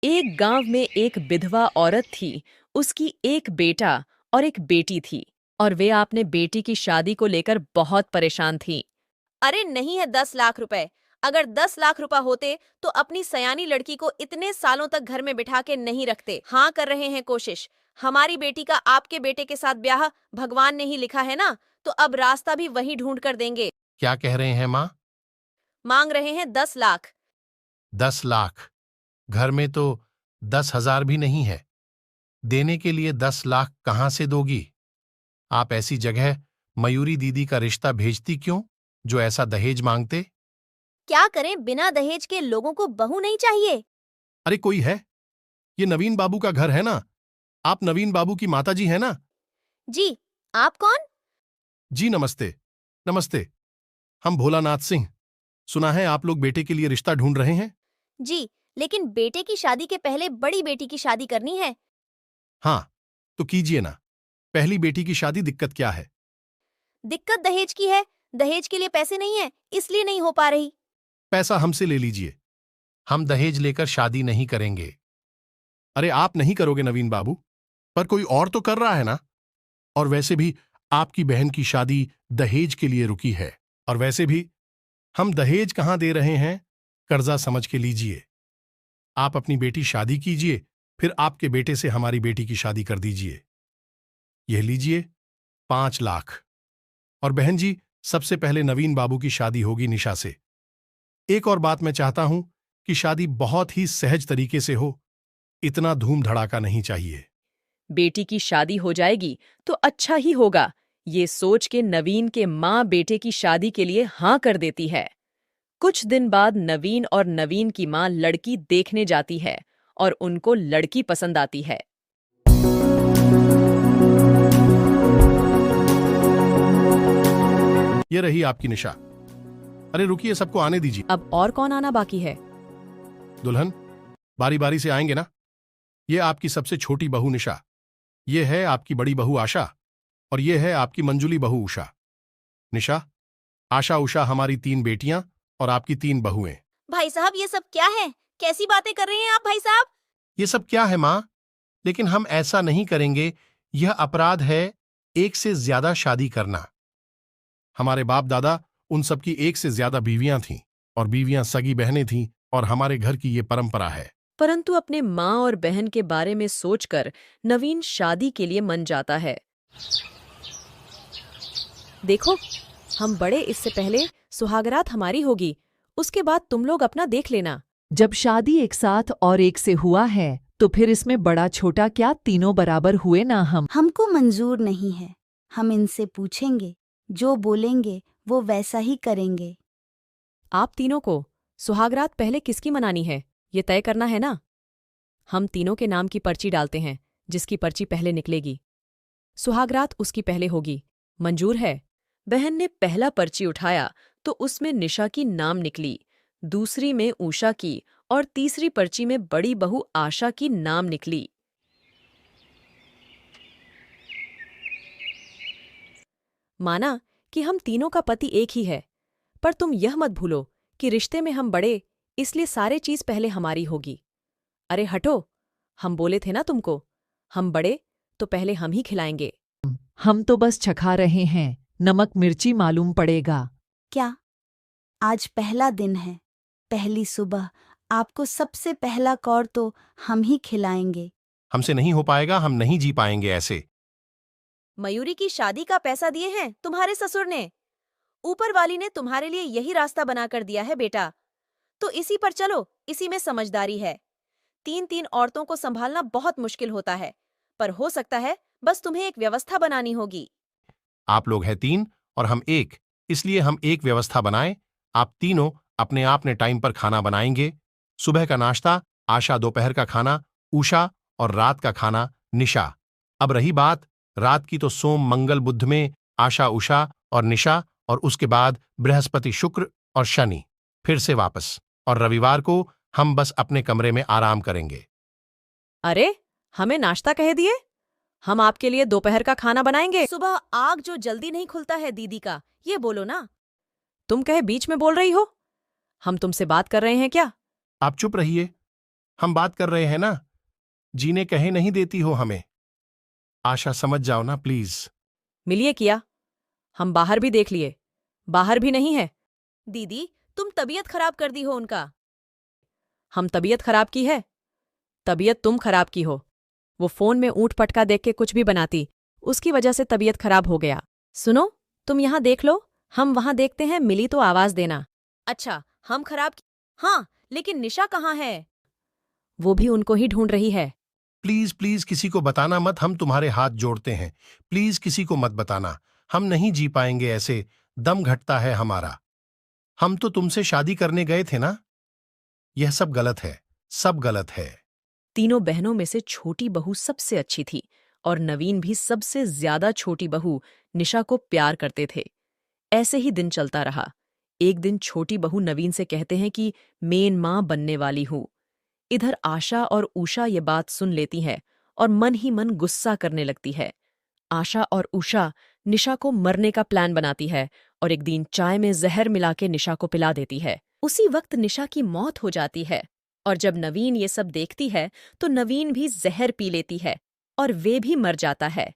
एक गांव में एक विधवा औरत थी। उसकी एक बेटा और एक बेटी थी और वे अपने बेटी की शादी को लेकर बहुत परेशान थी। अरे नहीं है 10 लाख रुपए। अगर 10 लाख रुपए होते तो अपनी सयानी लड़की को इतने सालों तक घर में बिठा के नहीं रखते। हाँ, कर रहे हैं कोशिश। हमारी बेटी का आपके बेटे के साथ ब्याह भगवान ने ही लिखा है ना, तो अब रास्ता भी वही ढूंढ कर देंगे। क्या कह रहे हैं माँ? मांग रहे हैं 10 लाख। 10 लाख? घर में तो 10,000 भी नहीं है। देने के लिए 10 लाख कहाँ से दोगी? आप ऐसी जगह मयूरी दीदी का रिश्ता भेजती क्यों, जो ऐसा दहेज मांगते? क्या करें, बिना दहेज के लोगों को बहू नहीं चाहिए। अरे कोई है? ये नवीन बाबू का घर है ना? आप नवीन बाबू की माता जी है ना? जी, आप कौन? जी नमस्ते। नमस्ते। हम भोलानाथ सिंह। सुना है आप लोग बेटे के लिए रिश्ता ढूंढ रहे हैं। जी, लेकिन बेटे की शादी के पहले बड़ी बेटी की शादी करनी है। हाँ, तो कीजिए ना। पहली बेटी की शादी दिक्कत क्या है? दिक्कत दहेज की है। दहेज के लिए पैसे नहीं है, इसलिए नहीं हो पा रही। पैसा हमसे ले लीजिए। हम दहेज लेकर शादी नहीं करेंगे। अरे आप नहीं करोगे नवीन बाबू, पर कोई और तो कर रहा है ना। और वैसे भी आपकी बहन की शादी दहेज के लिए रुकी है। और वैसे भी हम दहेज कहां दे रहे हैं, कर्जा समझ के लीजिए। आप अपनी बेटी शादी कीजिए, फिर आपके बेटे से हमारी बेटी की शादी कर दीजिए। यह लीजिए 5 लाख। और बहन जी, सबसे पहले नवीन बाबू की शादी होगी निशा से। एक और बात मैं चाहता हूं कि शादी बहुत ही सहज तरीके से हो। इतना धूम धड़ाका नहीं चाहिए। बेटी की शादी हो जाएगी तो अच्छा ही होगा, ये सोच के नवीन के माँ बेटे की शादी के लिए हाँ कर देती है। कुछ दिन बाद नवीन और नवीन की माँ लड़की देखने जाती है और उनको लड़की पसंद आती है। ये रही आपकी निशा। अरे रुकिए, सबको आने दीजिए। अब और कौन आना बाकी है? दुल्हन, बारी बारी से आएंगे ना। ये आपकी सबसे छोटी बहू निशा, ये है आपकी बड़ी बहू आशा, और ये है आपकी मंजुली बहू उषा। निशा, आशा, उषा हमारी 3 बेटियां और आपकी 3 बहुएं। भाई साहब, ये सब क्या है? कैसी बातें कर रहे हैं आप भाई साहब? ये सब क्या है मां? लेकिन हम ऐसा नहीं करेंगे। यह अपराध है, एक से ज्यादा शादी करना। हमारे बाप दादा उन सबकी एक से ज्यादा बीवियां थीं, और बीवियां सगी बहनें थीं, और हमारे घर की ये परंपरा है। परंतु अपने माँ और बहन के बारे में सोचकर नवीन शादी के लिए मन जाता है। देखो, हम बड़े, इससे पहले सुहागरात हमारी होगी, उसके बाद तुम लोग अपना देख लेना। जब शादी एक साथ और एक से हुआ है तो फिर इसमें बड़ा छोटा क्या, तीनों बराबर हुए ना। हमको मंजूर नहीं है। हम इनसे पूछेंगे, जो बोलेंगे वो वैसा ही करेंगे। आप तीनों को सुहागरात पहले किसकी मनानी है, ये तय करना है ना। हम तीनों के नाम की पर्ची डालते हैं, जिसकी पर्ची पहले निकलेगी सुहागरात उसकी पहले होगी। मंजूर है? बहन ने पहला पर्ची उठाया तो उसमें निशा की नाम निकली, दूसरी में उषा की और तीसरी पर्ची में बड़ी बहू आशा की नाम निकली। माना कि हम तीनों का पति एक ही है, पर तुम यह मत भूलो कि रिश्ते में हम बड़े, इसलिए सारे चीज पहले हमारी होगी। अरे हटो, हम बोले थे ना तुमको, हम बड़े तो पहले हम ही खिलाएंगे। हम तो बस चखा रहे हैं, नमक मिर्ची मालूम पड़ेगा। क्या आज पहला दिन है? पहली सुबह आपको सबसे पहला कौर तो हम ही खिलाएंगे। हमसे नहीं हो पाएगा, हम नहीं जी पाएंगे ऐसे। मयूरी की शादी का पैसा दिए हैं तुम्हारे ससुर ने। ऊपर वाली ने तुम्हारे लिए यही रास्ता बना कर दिया है बेटा, तो इसी पर चलो, इसी में समझदारी है। 3 3 औरतों को संभालना बहुत मुश्किल होता है, पर हो सकता है बस तुम्हें एक व्यवस्था बनानी होगी। आप लोग हैं 3 और हम 1, इसलिए हम एक व्यवस्था बनाएं। आप तीनों अपने आपने टाइम पर खाना बनाएंगे। सुबह का नाश्ता आशा, दोपहर का खाना उषा, और रात का खाना निशा। अब रही बात रात की, तो सोम मंगल बुध में आशा, उषा और निशा, और उसके बाद बृहस्पति, शुक्र और शनि फिर से वापस। और रविवार को हम बस अपने कमरे में आराम करेंगे। अरे, हमें नाश्ता कह दिए, हम आपके लिए दोपहर का खाना बनाएंगे। सुबह आग जो जल्दी नहीं खुलता है दीदी का, ये बोलो ना। तुम कहे बीच में बोल रही हो, हम तुमसे बात कर रहे हैं क्या? आप चुप रहिए। हम बात कर रहे हैं ना, जीने कहे नहीं देती हो हमें। आशा समझ जाओ ना प्लीज। मिलिए किया। हम बाहर भी देख लिए, बाहर भी नहीं है। दीदी, तुम तबीयत खराब कर दी हो उनका। हम तबीयत खराब की है? तबीयत तुम खराब की हो। वो फोन में ऊँट पटका देख के कुछ भी बनाती, उसकी वजह से तबीयत खराब हो गया। सुनो, तुम यहाँ देख लो, हम वहाँ देखते हैं, मिली तो आवाज देना। अच्छा, हम खराब हाँ, लेकिन निशा कहाँ है? वो भी उनको ही ढूंढ रही है। प्लीज प्लीज किसी को बताना मत, हम तुम्हारे हाथ जोड़ते हैं। प्लीज किसी को मत बताना, हम नहीं जी पाएंगे ऐसे, दम घटता है हमारा। हम तो तुमसे शादी करने गए थे ना। यह सब गलत है, सब गलत है। तीनों बहनों में से छोटी बहू सबसे अच्छी थी और नवीन भी सबसे ज्यादा छोटी बहू निशा को प्यार करते थे। ऐसे ही दिन चलता रहा। एक दिन छोटी बहू नवीन से कहते हैं कि मेन मां बनने वाली हूं। इधर आशा और उषा ये बात सुन लेती है और मन ही मन गुस्सा करने लगती है। आशा और उषा निशा को मरने का प्लान बनाती है और एक दिन चाय में जहर मिला के निशा को पिला देती है। उसी वक्त निशा की मौत हो जाती है और जब नवीन ये सब देखती है तो नवीन भी जहर पी लेती है और वे भी मर जाता है।